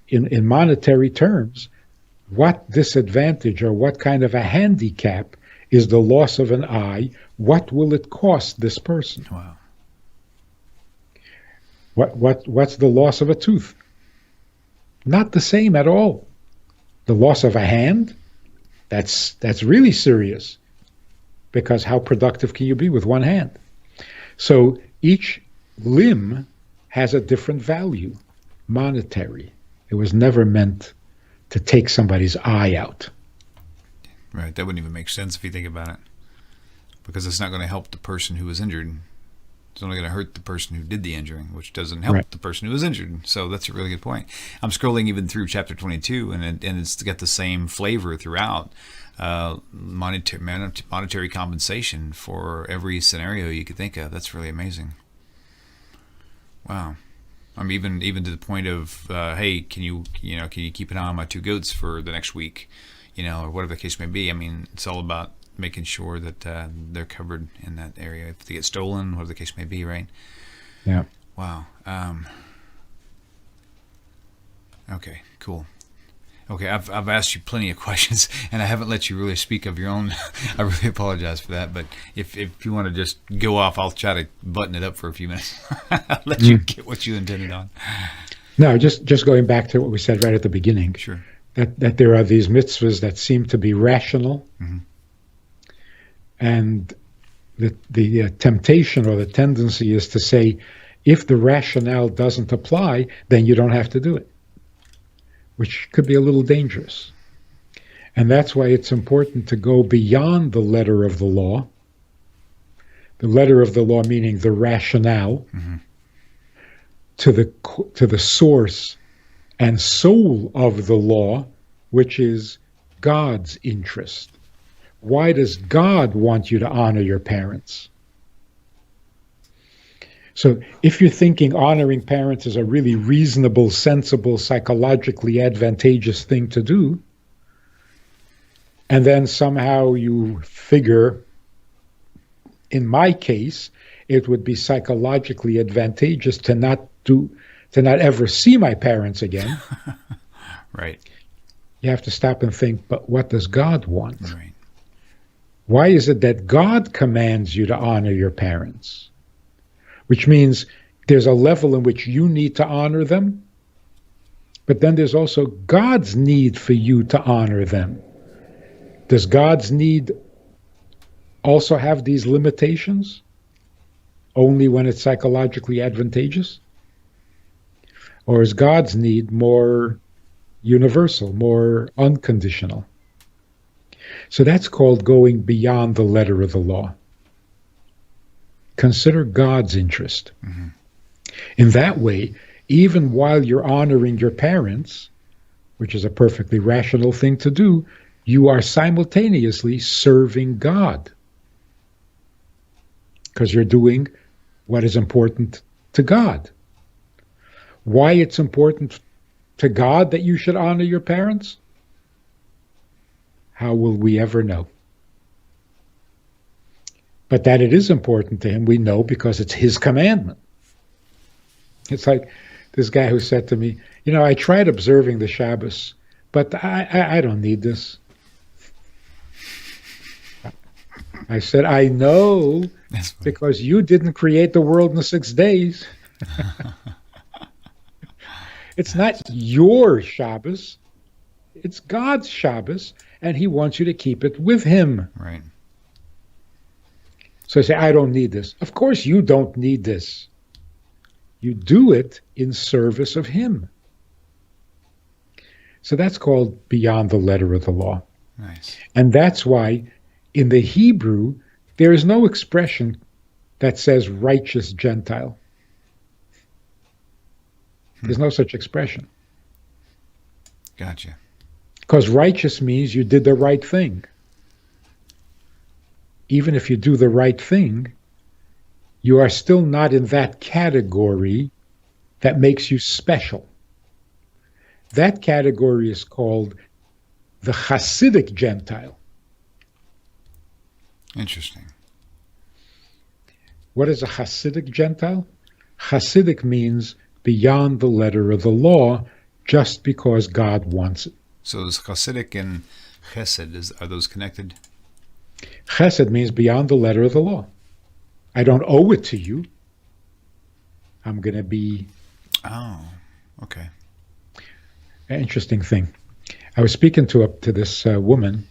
In monetary terms, what disadvantage or what kind of a handicap is the loss of an eye? What will it cost this person? Wow. What's the loss of a tooth? Not the same at all. The loss of a hand, that's really serious, because how productive can you be with one hand? So each limb has a different value, monetary. It was never meant to take somebody's eye out. Right. That wouldn't even make sense if you think about it, because it's not going to help the person who was injured. It's only going to hurt the person who did the injuring, which doesn't help the person who was injured. So that's a really good point. I'm scrolling even through chapter 22, and it's got the same flavor throughout. Monetary compensation for every scenario you could think of. That's really amazing. Wow. I mean, even to the point of, hey, can you keep an eye on my 2 goats for the next week, or whatever the case may be. I mean, it's all about making sure that they're covered in that area if they get stolen, whatever the case may be, right? Yeah. Wow. Okay. Cool. Okay, I've asked you plenty of questions, and I haven't let you really speak of your own. I really apologize for that, but if you want to just go off, I'll try to button it up for a few minutes. I'll let you get what you intended on. No, just going back to what we said right at the beginning. Sure. That there are these mitzvahs that seem to be rational, and the temptation or the tendency is to say, if the rationale doesn't apply, then you don't have to do it, which could be a little dangerous. And that's why it's important to go beyond the letter of the law. The letter of the law meaning the rationale, to the source and soul of the law, which is God's interest. Why does God want you to honor your parents? So if you're thinking honoring parents is a really reasonable, sensible, psychologically advantageous thing to do, and then somehow you figure, in my case, it would be psychologically advantageous to not ever see my parents again. Right. You have to stop and think, but what does God want? Right. Why is it that God commands you to honor your parents? Which means there's a level in which you need to honor them, but then there's also God's need for you to honor them. Does God's need also have these limitations? Only when it's psychologically advantageous? Or is God's need more universal, more unconditional? So that's called going beyond the letter of the law. Consider God's interest. In that way, even while you're honoring your parents, which is a perfectly rational thing to do, you are simultaneously serving God, because you're doing what is important to God. Why it's important to God that you should honor your parents? How will we ever know? But that it is important to him, we know because it's his commandment. It's like this guy who said to me, I tried observing the Shabbos, but I don't need this. I said, I know, because you didn't create the world in 6 days. It's not your Shabbos. It's God's Shabbos, and he wants you to keep it with him. Right. So I say, I don't need this. Of course you don't need this. You do it in service of him. So that's called beyond the letter of the law. Nice. And that's why in the Hebrew, there is no expression that says righteous Gentile. There's no such expression. Gotcha. Because righteous means you did the right thing. Even if you do the right thing, you are still not in that category that makes you special. That category is called the Hasidic Gentile. Interesting. What is a Hasidic Gentile? Hasidic means beyond the letter of the law, just because God wants it. So is Hasidic and Chesed, are those connected? Chesed means beyond the letter of the law. I don't owe it to you. I'm going to be... Oh, okay. An interesting thing. I was speaking to this woman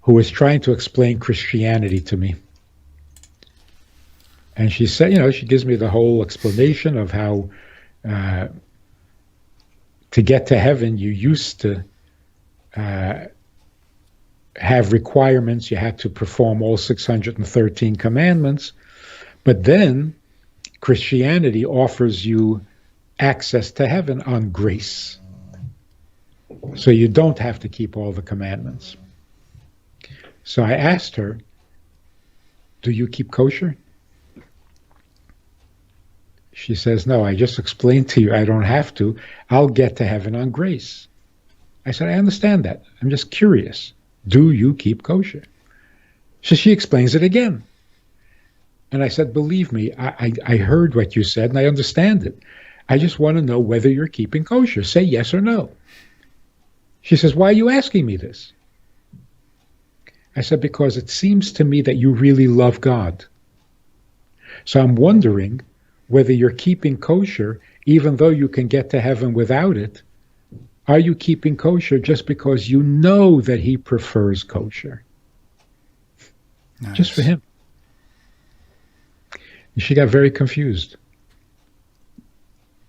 who was trying to explain Christianity to me. And she said, she gives me the whole explanation of how to get to heaven, you used to have requirements. You had to perform all 613 commandments. But then Christianity offers you access to heaven on grace. So you don't have to keep all the commandments. So I asked her, do you keep kosher? She says, no, I just explained to you I don't have to. I'll get to heaven on grace. I said, I understand that. I'm just curious. Do you keep kosher? So she explains it again. And I said, believe me, I heard what you said and I understand it. I just want to know whether you're keeping kosher. Say yes or no. She says, why are you asking me this? I said, because it seems to me that you really love God. So I'm wondering whether you're keeping kosher, even though you can get to heaven without it. Are you keeping kosher just because you know that he prefers kosher? Nice. Just for him. And she got very confused.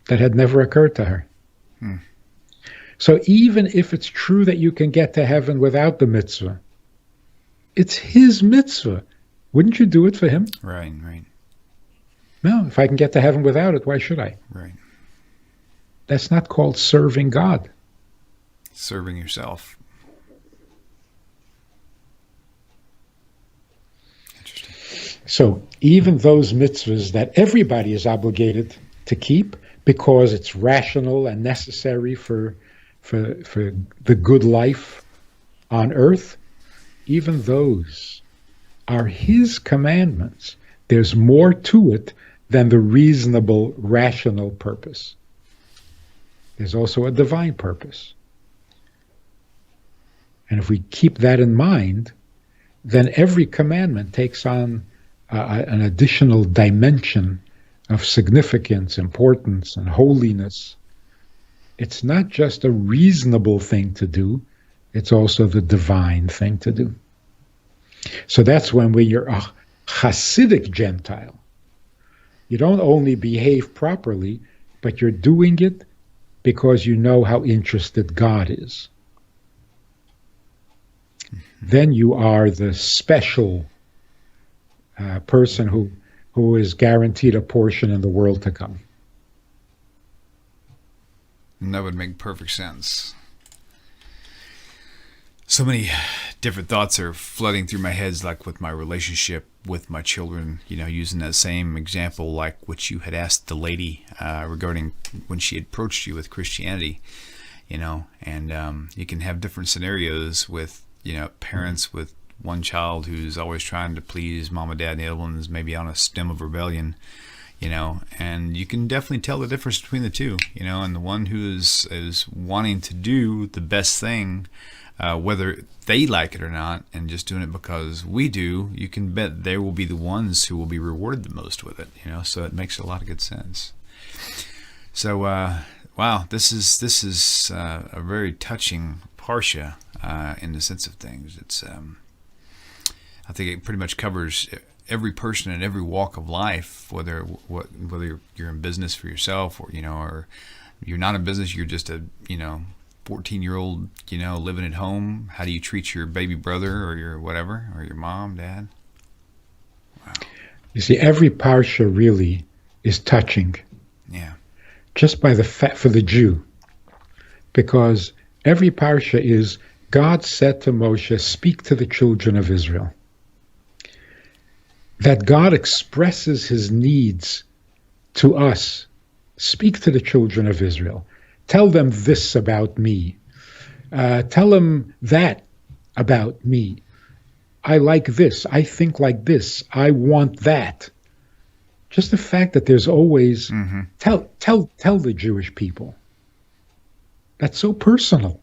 That had never occurred to her. So even if it's true that you can get to heaven without the mitzvah, it's his mitzvah. Wouldn't you do it for him? Right. No, if I can get to heaven without it, why should I? Right. That's not called serving God. Serving yourself. Interesting. So even those mitzvahs that everybody is obligated to keep because it's rational and necessary for the good life on earth, even those are his commandments. There's more to it than the reasonable, rational purpose. There's also a divine purpose. And if we keep that in mind, then every commandment takes on an additional dimension of significance, importance, and holiness. It's not just a reasonable thing to do, it's also the divine thing to do. So that's when you're a Hasidic Gentile. You don't only behave properly, but you're doing it because you know how interested God is. Then you are the special person who is guaranteed a portion in the world to come. And that would make perfect sense. So many different thoughts are flooding through my head, like with my relationship with my children, using that same example like what you had asked the lady regarding when she approached you with Christianity, and you can have different scenarios with, parents with one child who's always trying to please mom and dad, and the other one's maybe on a stem of rebellion, and you can definitely tell the difference between the two, and the one who is wanting to do the best thing, whether they like it or not, and just doing it because we do, you can bet they will be the ones who will be rewarded the most with it, so it makes a lot of good sense. So, wow, this is a very touching Parsha in the sense of things. It's, I think it pretty much covers every person in every walk of life, whether you're in business for yourself or or you're not in business, you're just a 14-year-old living at home. How do you treat your baby brother or your whatever, or your mom, dad? Wow. You see, every parsha really is touching. Yeah. Just by the fact for the Jew, because every parsha is God said to Moshe, "Speak to the children of Israel." That God expresses his needs to us. Speak to the children of Israel. tell them this about me. Tell them that about me. I like this. I think like this. I want that. Just the fact that there's always tell the Jewish people. That's so personal.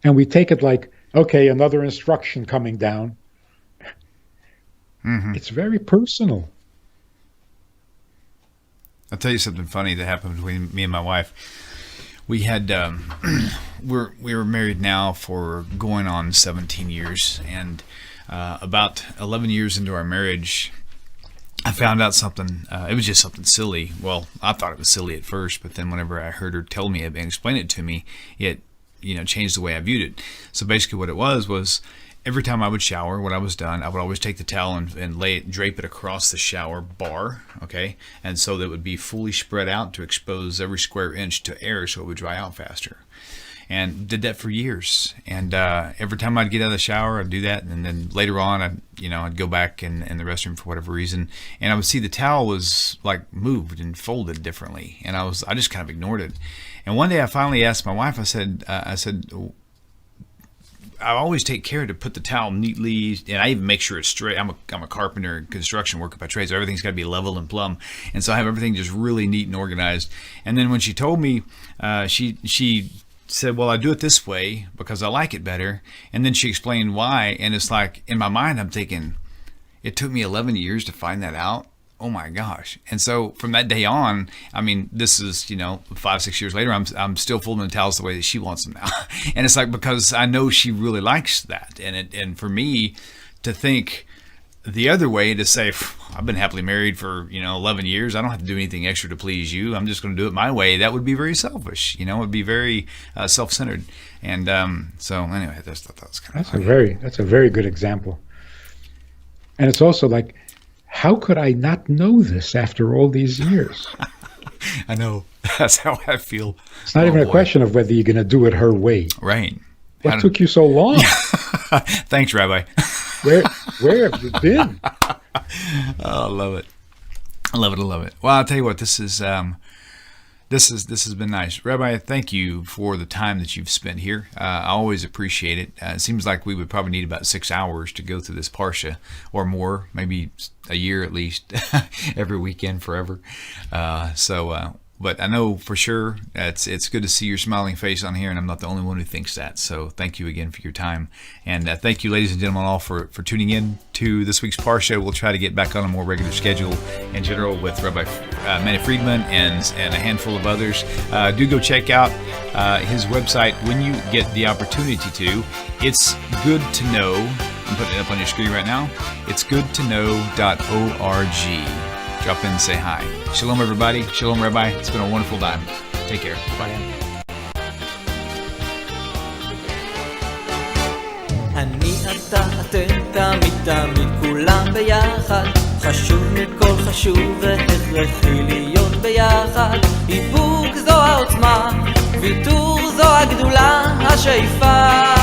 And we take it like, okay, another instruction coming down. It's very personal. I'll tell you something funny that happened between me and my wife. We had we were married now for going on 17 years, and about 11 years into our marriage, I found out something. It was just something silly. Well, I thought it was silly at first, but then whenever I heard her tell me and explain it to me, it changed the way I viewed it. So basically, what it was every time I would shower, when I was done, I would always take the towel and drape it across the shower bar, okay? And so that it would be fully spread out to expose every square inch to air so it would dry out faster. And did that for years. And every time I'd get out of the shower, I'd do that. And then later on, I'd go back in the restroom for whatever reason, and I would see the towel was like moved and folded differently. And I just kind of ignored it. And one day I finally asked my wife, I said, I always take care to put the towel neatly, and I even make sure it's straight. I'm a carpenter and construction worker by trade, so everything's got to be level and plumb. And so I have everything just really neat and organized. And then when she told me, she said, well, I do it this way because I like it better. And then she explained why. And it's like, in my mind, I'm thinking, it took me 11 years to find that out. Oh my gosh. And so from that day on, I mean, this is, 5-6 years later, I'm still folding the towels the way that she wants them now. And it's like, because I know she really likes that. And for me to think the other way, to say, I've been happily married for, 11 years. I don't have to do anything extra to please you. I'm just going to do it my way. That would be very selfish. It would be very self-centered. And so anyway, that was kind of funny. That's a very good example. And it's also like, how could I not know this after all these years? I know. That's how I feel. It's not even a question of whether you're going to do it her way. Right. What took you so long? Thanks, Rabbi. Where have you been? Oh, I love it. I love it. Well, I'll tell you what, this has been nice. Rabbi, thank you for the time that you've spent here. I always appreciate it. It seems like we would probably need about 6 hours to go through this Parsha, or more, maybe a year at least, every weekend forever. But I know for sure it's good to see your smiling face on here, and I'm not the only one who thinks that. So thank you again for your time. And thank you, ladies and gentlemen, all for tuning in to this week's Parsha. We'll try to get back on a more regular schedule in general with Rabbi Manny Friedman and a handful of others. Do go check out his website when you get the opportunity to. It's good to know. I'm putting it up on your screen right now. It's goodtoknow.org. Drop in and say hi. Shalom, everybody. Shalom, Rabbi. It's been a wonderful time. Take care. Bye. אני אתה אתם תמיד כולם ביחד חשוב מכל חשוב והכרחי להיות ביחד איפוק זו העוצמה ויתור זו הגדולה השאיפה